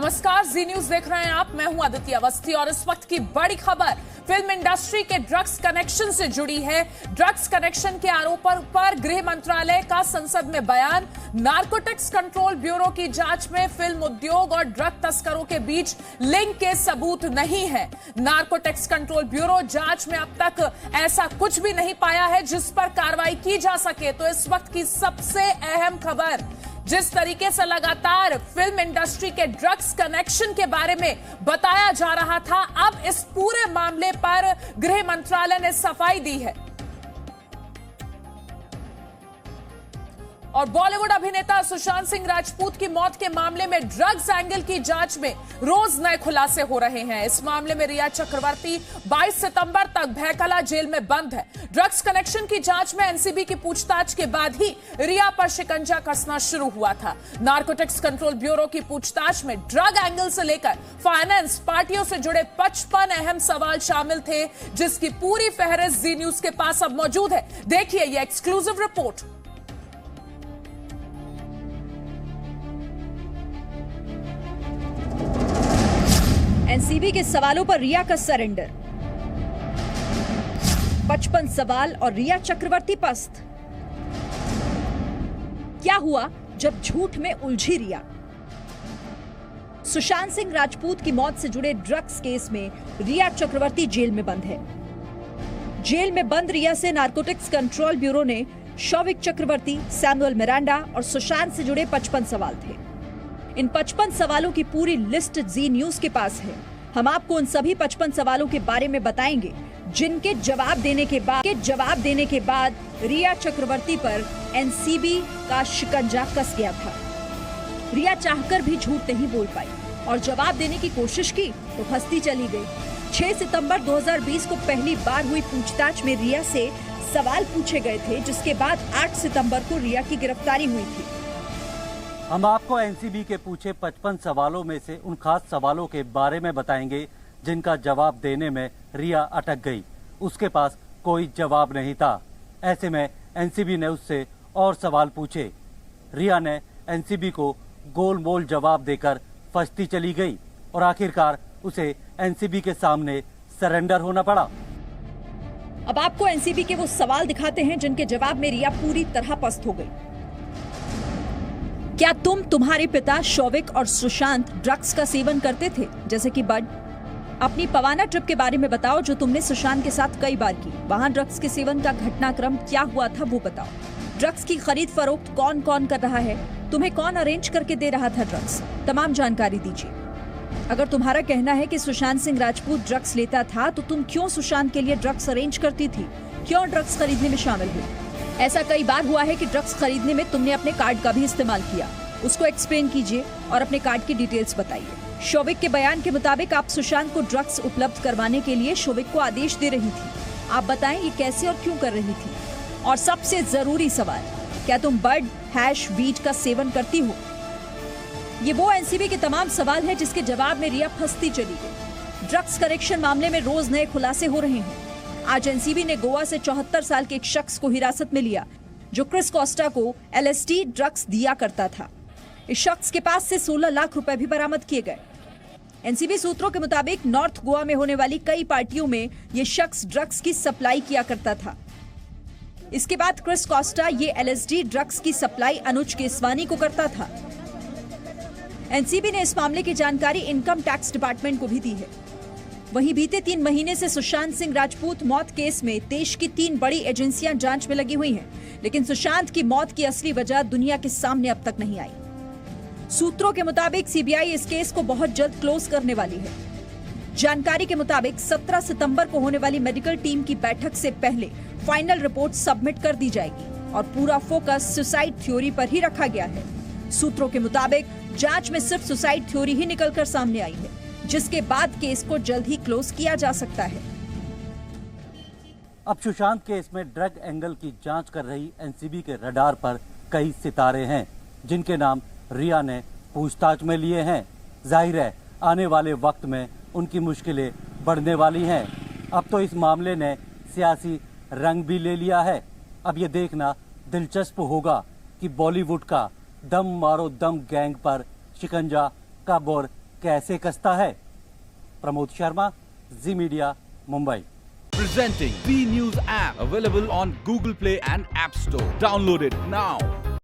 नमस्कार, जी न्यूज देख रहे हैं आप। मैं हूं आदित्य अवस्थी और इस वक्त की बड़ी खबर फिल्म इंडस्ट्री के ड्रग्स कनेक्शन से जुड़ी है। ड्रग्स कनेक्शन के आरोपों पर गृह मंत्रालय का संसद में बयान। नारकोटिक्स कंट्रोल ब्यूरो की जांच में फिल्म उद्योग और ड्रग तस्करों के बीच लिंक के सबूत नहीं है। नारकोटिक्स कंट्रोल ब्यूरो जांच में अब तक ऐसा कुछ भी नहीं पाया है जिस पर कार्रवाई की जा सके। तो इस वक्त की सबसे अहम खबर, जिस तरीके से लगातार फिल्म इंडस्ट्री के ड्रग्स कनेक्शन के बारे में बताया जा रहा था, अब इस पूरे मामले पर गृह मंत्रालय ने सफाई दी है। और बॉलीवुड अभिनेता सुशांत सिंह राजपूत की मौत के मामले में ड्रग्स एंगल की जांच में रोज नए खुलासे हो रहे हैं। इस मामले में रिया चक्रवर्ती 22 सितंबर तक भैकला जेल में बंद है। ड्रग्स कनेक्शन की जांच में एनसीबी की पूछताछ के बाद ही रिया पर शिकंजा कसना शुरू हुआ था। नारकोटिक्स कंट्रोल ब्यूरो की पूछताछ में ड्रग एंगल से लेकर फाइनेंस, पार्टियों से जुड़े 55 अहम सवाल शामिल थे, जिसकी पूरी फहरिस्त जी न्यूज के पास अब मौजूद है। देखिए ये एक्सक्लूसिव रिपोर्ट। एनसीबी के सवालों पर रिया का सरेंडर। 55 सवाल और रिया चक्रवर्ती पस्त। क्या हुआ जब झूठ में उलझी रिया? सुशांत सिंह राजपूत की मौत से जुड़े ड्रग्स केस में रिया चक्रवर्ती जेल में बंद है। जेल में बंद रिया से नारकोटिक्स कंट्रोल ब्यूरो ने शौविक चक्रवर्ती, सैमुअल मिरांडा और सुशांत से जुड़े 55 सवाल थे। इन 55 सवालों की पूरी लिस्ट जी न्यूज के पास है। हम आपको उन सभी 55 सवालों के बारे में बताएंगे जिनके जवाब देने के बाद रिया चक्रवर्ती पर एनसीबी का शिकंजा कस गया था। रिया चाहकर भी झूठ नहीं बोल पाई और जवाब देने की कोशिश की तो फंसती चली गई। 6 सितंबर 2020 को पहली बार हुई पूछताछ में रिया से सवाल पूछे गए थे, जिसके बाद 8 सितंबर को रिया की गिरफ्तारी हुई थी। हम आपको एनसीबी के पूछे 55 सवालों में से उन खास सवालों के बारे में बताएंगे जिनका जवाब देने में रिया अटक गई। उसके पास कोई जवाब नहीं था। ऐसे में एनसीबी ने उससे और सवाल पूछे। रिया ने एनसीबी को गोलमोल जवाब देकर फंसती चली गई और आखिरकार उसे एनसीबी के सामने सरेंडर होना पड़ा। अब आपको एनसीबी के वो सवाल दिखाते हैं जिनके जवाब में रिया पूरी तरह पस्त हो गई। क्या तुम्हारे पिता शौविक और सुशांत ड्रग्स का सेवन करते थे, जैसे कि बड? अपनी पवाना ट्रिप के बारे में बताओ जो तुमने सुशांत के साथ कई बार की। वहां ड्रग्स के सेवन का घटनाक्रम क्या हुआ था वो बताओ। ड्रग्स की खरीद फरोख्त कौन कौन कर रहा है, तुम्हें कौन अरेंज करके दे रहा था ड्रग्स, तमाम जानकारी दीजिए। अगर तुम्हारा कहना है कि सुशांत सिंह राजपूत ड्रग्स लेता था तो तुम क्यों सुशांत के लिए ड्रग्स अरेंज करती थी, क्यों ड्रग्स खरीदने में शामिल हुई? ऐसा कई बार हुआ है कि ड्रग्स खरीदने में तुमने अपने कार्ड का भी इस्तेमाल किया। उसको एक्सप्लेन कीजिए और अपने कार्ड की डिटेल्स बताइए। शौविक के बयान के मुताबिक आप सुशांत को ड्रग्स उपलब्ध करवाने के लिए शौविक को आदेश दे रही थी। आप बताएं ये कैसे और क्यों कर रही थी? और सबसे जरूरी सवाल, क्या तुम बड, हैश, वीट का सेवन करती हो? ये वो एनसीबी के तमाम सवाल है जिसके जवाब में रिया फंसती चली गई। ड्रग्स करेक्शन मामले में रोज नए खुलासे हो रहे हैं। आज एनसीबी ने गोवा से 74 साल के एक शख्स को हिरासत में लिया जो क्रिस कोस्टा को एलएसडी ड्रग्स दिया करता था। इस शख्स के पास से 16 लाख रुपए भी बरामद किए गए। एनसीबी सूत्रों के मुताबिक नॉर्थ गोवा में होने वाली कई पार्टियों में यह शख्स ड्रग्स की सप्लाई किया करता था। इसके बाद क्रिस कोस्टा ये एलएसडी ड्रग्स की सप्लाई अनुज केसवानी को करता था। एनसीबी ने इस मामले की जानकारी इनकम टैक्स डिपार्टमेंट को भी दी है। वहीं बीते 3 महीने से सुशांत सिंह राजपूत मौत केस में देश की 3 बड़ी एजेंसियां जांच में लगी हुई हैं, लेकिन सुशांत की मौत की असली वजह दुनिया के सामने अब तक नहीं आई। सूत्रों के मुताबिक सीबीआई इस केस को बहुत जल्द क्लोज करने वाली है। जानकारी के मुताबिक 17 सितंबर को होने वाली मेडिकल टीम की बैठक से पहले फाइनल रिपोर्ट सबमिट कर दी जाएगी और पूरा फोकस सुसाइड थ्योरी पर ही रखा गया है। सूत्रों के मुताबिक जांच में सिर्फ सुसाइड थ्योरी ही निकलकर सामने आई है, जिसके बाद केस को जल्द ही क्लोज किया जा सकता है। अब सुशांत केस में ड्रग एंगल की जांच कर रही एनसीबी के रडार पर कई सितारे हैं जिनके नाम रिया ने पूछताछ में लिए हैं। जाहिर है आने वाले वक्त में उनकी मुश्किलें बढ़ने वाली हैं। अब तो इस मामले ने सियासी रंग भी ले लिया है। अब ये देखना दिलचस्प होगा कि बॉलीवुड का दम मारो दम गैंग पर शिकंजा कब और कैसे कसता है? Pramod Sharma, Zee Media, Mumbai. Presenting B News app, available on Google Play and App Store. Download it now.